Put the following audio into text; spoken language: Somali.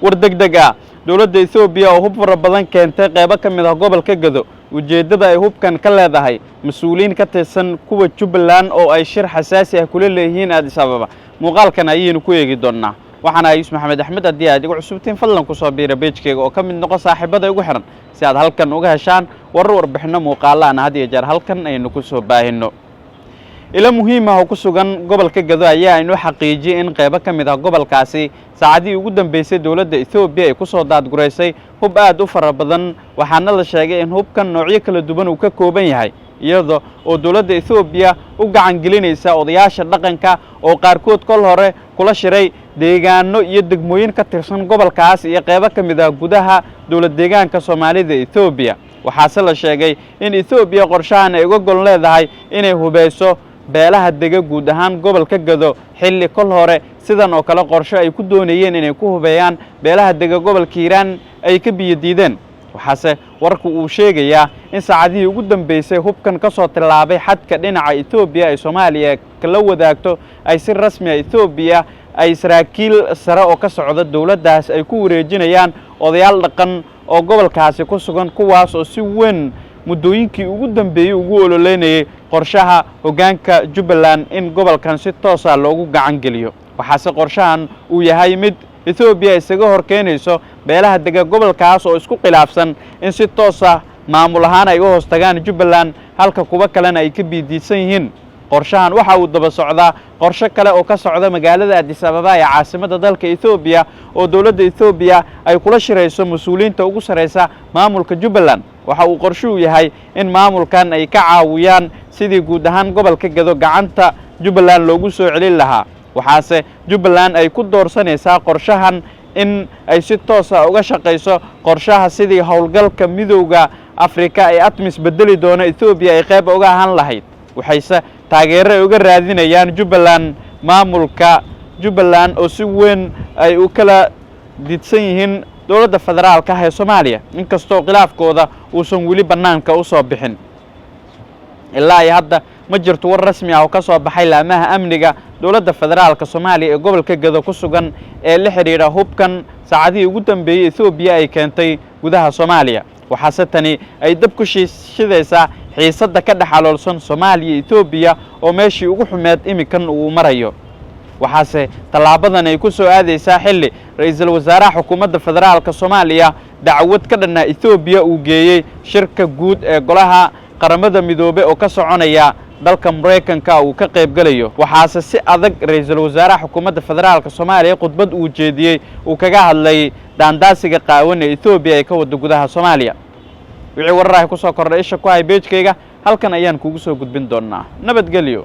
wardegdega dowladda Itoobiya oo hub fara badan keentay qaybo ka mid ah gobolka Gado ujeedada ay hubkan ka leedahay mas'uuliin ka tirsan kuwa Jubbaland oo ay shir xasaasi ah kula leeyihiin Addis Ababa muuqaalkan ayaynu ku eegi doonaa waxaana Yusuf Maxamed Axmed haddii aad igu cusubtiin fadlan ku soo biira page-kayga oo ka mid noqo saaxiibada ugu xiran si aad halkan uga heshaan warbixino muuqaal ah had iyo jeer halkan aynu ku soo baahino ila muhiim ah oo ku sugan gobolka Gado ayaa inuu xaqiijiyay in qaybo ka mid ah gobolkaasi saacadii ugu dambeysay dowladda Itoobiya ay ku soo daadgureysay hub aad u fara badan waxaana la sheegay in hubkan noocyo kala duwan uu ka kooban yahay iyadoo oo dowladda Itoobiya u gacan gelinaysa odayaasha dhaqanka oo qaarkood kol hore kula shiray deegaano iyo degmooyin ka tirsan gobolkaas iyo qaybo ka mid ah gudaha dowlad deegaanka Soomaalida Itoobiya waxaase la sheegay in Itoobiya qorshahan ay uga gol leedahay inay hubeyso beelaha dega guud ahaan gobolka Gado xilli kol hore sidan oo kale qorshe ay ku doonayeen inay ku hubeeyaan beelaha dega gobolka Hiiraan ay ka biyo diideen waxaase warku uu sheegayaa in saacadii ugu dambeysay hubkan ka soo tilaabay xadka dhinaca Itoobiya ay Soomaaliya kala wadaagto ay si rasmi ah Itoobiya ay saraakiil sare oo ka socda dowladdaas ay ku wareejinayaan odayaal dhaqan oo gobolkaasi ku sugan kuwaas oo si weyn muddooyinkii ugu dambeeyay ugu ololeynayay qorshaha hoggaanka Jubbaland in gobolkan si toos ah loogu gacan geliyo waxaase qorshahan uu yahay mid Itoobiya isaga horkeenayso beelaha dega gobolkaas oo isku khilaafsan in si toos ah maamul ahaan ay u hoos tagaan Jubbaland halka kuwa kalena ay ka biidiisan yihiin qorshahan waxa uu daba socdaa qorshe kale oo ka socda magaalada Addis Ababa ee caasimadda dalka Itoobiya oo dowladda Itoobiya ay kula shirayso mas'uuliyiinta ugu sareysa maamulka Jubbaland waxa uu qorshuhu yahay in maamulkan ay ka caawiyaan sidii guud ahaan gobolka Gado gacanta Jubbaland loogu soo celin lahaa waxaase Jubbaland ay ku doorsanaysaa qorshahan in ay si toos ah uga shaqeyso qorshaha sidii howlgalka midowga Afrika ee ATMIS bedeli doona Itoobiya ay qayb uga ahaan lahayd waxayse taageero uga raadinayaan Jubbaland maamulka Jubbaland oo si weyn ay u kala didsan yihiin dowladda federaalka ah ee Soomaaliya inkastoo khilaafkooda uusan weli banaanka u soo bixin ilaa hadda ma jirto war rasmi ah oo ka soo baxay laamaha amniga dowladda federaalka Soomaaliya ee gobolka Gado ku sugan ee la xiriira hubkan saacadii ugu dambeeyay Itoobiya ay keentay gudaha Soomaaliya waxaase tani ay dab ku shidaysaa xiisadda ka dhaxaloolsan Soomaaliya Itoobiya oo meeshii ugu xumeed imikan uu marayo waxaase talaabadan ay ku soo aadaysaa xilli ra'iisul wasaaraha xukuumadda federaalka Soomaaliya dacwad ka dhanna Itoobiya uu geeyay shirka guud ee golaha qaramada midoobay oo ka soconaya dalka Mareykanka uu ka qayb galayo waxaase si adag ra'iisul wasaaraha xukuumadda federaalka Soomaaliya khudbad uu jeediyay uu kaga hadlay daandaasiga qaawan ee Itoobiya ay ka wada gudaha Soomaaliya wixii warar ah ku soo kordhay isha ku hay page-kayga halkan ayaan kugu soo gudbin doonaa nabadgelyo